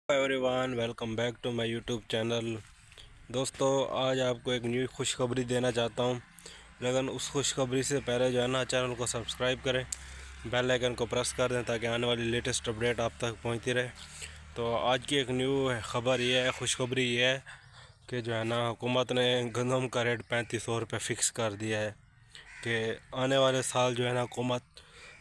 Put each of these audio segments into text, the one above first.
Everyone welcome back to my YouTube channel. दोस्तों, आज आपको एक न्यू खुशखबरी देना चाहता हूं, लेकिन उस खुशखबरी से पहले जो है ना, चैनल को सब्सक्राइब करें, बेल आइकन को प्रेस कर दें ताकि आने वाली लेटेस्ट अपडेट आप तक पहुंचती रहे। तो आज की एक न्यू खबर ये है, खुशखबरी ये है कि जो है ना, हुकूमत ने गंदम का रेट 3500 रुपये फ़िक्स कर दिया है कि आने वाले साल जो है ना, हुकूमत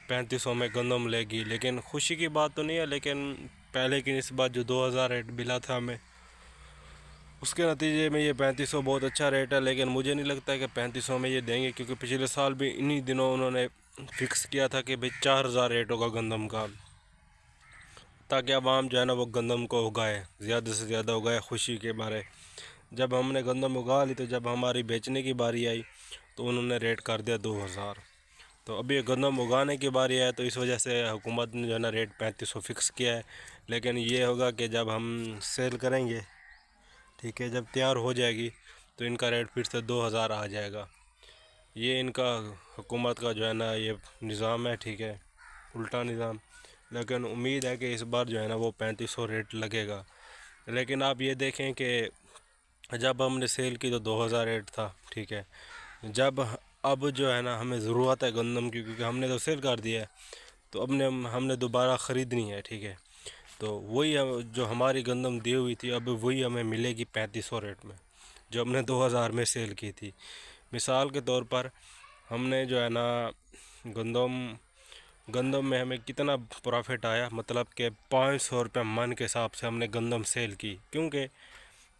3500 में गंदम लेगी। लेकिन खुशी की बात तो नहीं है, लेकिन पहले की निस्बत जो 2000 रेट मिला था हमें, उसके नतीजे में ये 3500 बहुत अच्छा रेट है। लेकिन मुझे नहीं लगता है कि 3500 में ये देंगे, क्योंकि पिछले साल भी इन्हीं दिनों उन्होंने फ़िक्स किया था कि भाई 4000 रेट होगा गंदम का, ताकि आवाम जो है ना वो गंदम को उगाए, ज़्यादा से ज़्यादा उगाए खुशी के मारे। जब हमने गंदम उगा ली, तो जब हमारी बेचने की बारी आई तो उन्होंने रेट कर दिया 2000। तो अभी गंदम उगाने की बारी है, तो इस वजह से हुकूमत ने जो है ना रेट 3500 फ़िक्स किया है। लेकिन ये होगा कि जब हम सेल करेंगे, ठीक है, जब तैयार हो जाएगी, तो इनका रेट फिर से 2000 आ जाएगा। ये इनका हुकूमत का जो है ना ये निज़ाम है, ठीक है, उल्टा निज़ाम। लेकिन उम्मीद है कि इस बार जो है ना वो 3500 रेट लगेगा। लेकिन आप ये देखें कि जब हमने सेल की तो 2000 रेट था, ठीक है। जब अब जो है ना हमें ज़रूरत है गंदम की, क्योंकि हमने तो सेल कर दिया है, तो अब हमने दोबारा ख़रीदनी है, ठीक है। तो वही जो हमारी गंदम दी हुई थी, अब वही हमें मिलेगी 3500 रेट में, जो हमने 2000 में सेल की थी। मिसाल के तौर पर हमने जो है ना गंदम गंदम में हमें कितना प्रॉफिट आया, मतलब कि 500 रुपये मन के हिसाब से हमने गंदम सेल की, क्योंकि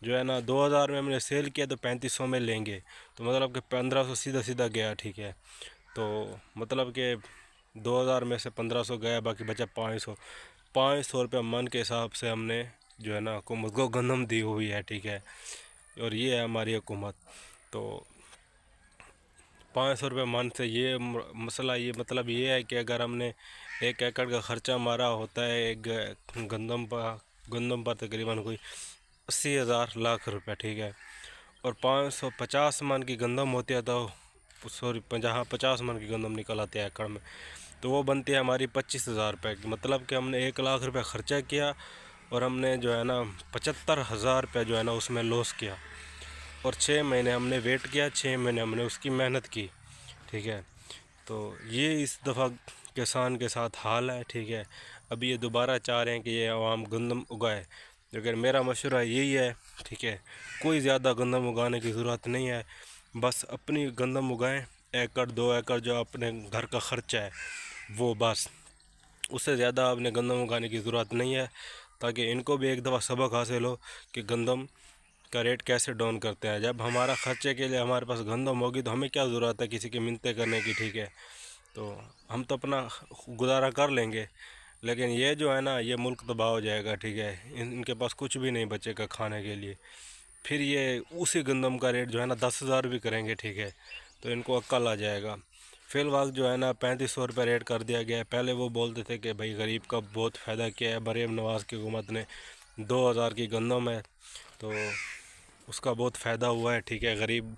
जो है ना 2000 में हमने सेल किया तो 3500 में लेंगे, तो मतलब कि 1500 सीधा सीधा गया, ठीक है। तो मतलब कि 2000 में से 1500 गया, बाकी बचा 500 रुपये मन के हिसाब से हमने जो है ना हुकूमत को गंदम दी हुई है, ठीक है। और ये है हमारी हुकूमत। तो 500 रुपये मन से ये मसला, ये मतलब ये है कि अगर हमने 1 एकड़ का ख़र्चा मारा होता है एक गंदम पर तकरीबन कोई 80,000 लाख रुपए, ठीक है। और 550 मन की गंदम होती है, तो सॉरी, जहाँ 50 मन की गंदम निकल आती है एकड़ में, तो वो बनती है हमारी 25,000 रुपये की। मतलब कि हमने 1 लाख रुपये ख़र्चा किया और हमने जो है ना 75,000 रुपये जो है ना उसमें लॉस किया। और 6 महीने हमने वेट किया, 6 महीने हमने उसकी मेहनत की, ठीक है। तो ये इस दफ़ा किसान के साथ हाल है, ठीक है। अभी ये दोबारा चाह रहे हैं कि ये आवाम गंदम उगाए, लेकिन मेरा मशवरा यही है, ठीक है, कोई ज़्यादा गंदम उगाने की ज़रूरत नहीं है। बस अपनी गंदम उगाएं, 1 एकड़ 2 एकड़ जो अपने घर का ख़र्चा है वो, बस उससे ज़्यादा आपने गंदम उगाने की ज़रूरत नहीं है, ताकि इनको भी एक दफ़ा सबक हासिल हो कि गंदम का रेट कैसे डाउन करते हैं। जब हमारा ख़र्चे के लिए हमारे पास गंदम होगी, तो हमें क्या ज़रूरत है किसी की मिन्नतें करने की, ठीक है। तो हम तो अपना गुजारा कर लेंगे, लेकिन ये जो है ना, ये मुल्क तबाह हो जाएगा, ठीक है। इनके पास कुछ भी नहीं बचेगा खाने के लिए। फिर ये उसी गंदम का रेट जो है ना 10,000 भी करेंगे, ठीक है, तो इनको अक्ल आ जाएगा। फ़िलहाल जो है ना 3500 रुपये रेट कर दिया गया है। पहले वो बोलते थे कि भाई गरीब का बहुत फ़ायदा किया है, मरीम नवाज़ की हुकूमत ने 2000 की गंदम है तो उसका बहुत फ़ायदा हुआ है, ठीक है। गरीब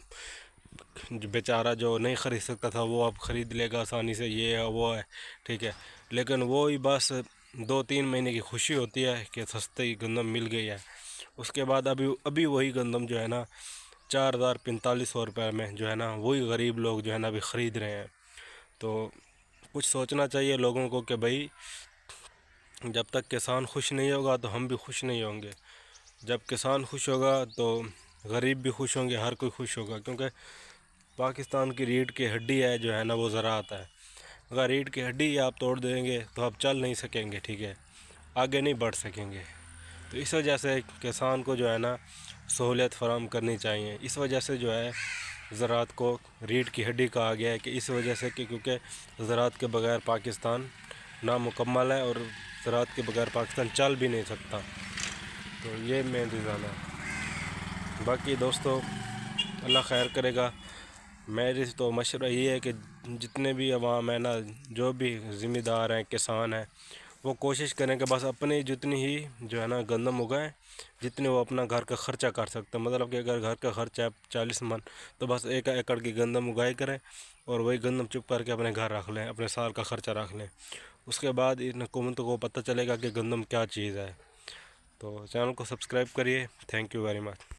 जो बेचारा जो नहीं ख़रीद सकता था, वो अब ख़रीद लेगा आसानी से, ये है वो है, ठीक है। लेकिन वो ही बस 2-3 महीने की खुशी होती है कि सस्ती गंदम मिल गई है। उसके बाद अभी अभी वही गंदम जो है ना 4,000-4500 रुपये में जो है ना वही गरीब लोग जो है ना अभी ख़रीद रहे हैं। तो कुछ सोचना चाहिए लोगों को कि भाई, जब तक किसान खुश नहीं होगा तो हम भी खुश नहीं होंगे। जब किसान खुश होगा तो गरीब भी खुश होंगे, हर कोई खुश होगा, क्योंकि पाकिस्तान की रीढ़ की हड्डी है जो है ना वो ज़राअत है। अगर रीढ़ की हड्डी आप तोड़ देंगे तो आप चल नहीं सकेंगे, ठीक है, आगे नहीं बढ़ सकेंगे। तो इस वजह से किसान को जो है ना सहूलियत फराहम करनी चाहिए। इस वजह से जो है ज़राअत को रीढ़ की हड्डी कहा गया है, कि इस वजह से कि क्योंकि ज़राअत के बगैर पाकिस्तान नामुकम्मल है, और ज़राअत के बगैर पाकिस्तान चल भी नहीं सकता। तो ये मेन रीज़न है। बाकी दोस्तों, अल्लाह खैर करेगा। मेरी तो मशवरा ये है कि जितने भी अवाम है ना, जो भी ज़िम्मेदार हैं, किसान हैं, वो कोशिश करें कि बस अपनी जितनी ही जो है ना गंदम उगाएं, जितने वो अपना घर का ख़र्चा कर सकते हैं। मतलब कि अगर घर का ख़र्चा है 40 मन, तो बस 1 एकड़ की गंदम उगाई करें, और वही गंदम चुप करके अपने घर रख लें, अपने साल का ख़र्चा रख लें। उसके बाद इन हुकूमतों को पता चलेगा कि गंदम क्या चीज़ है। تو چینل کو سبسکرائب کریے. Thank you very much.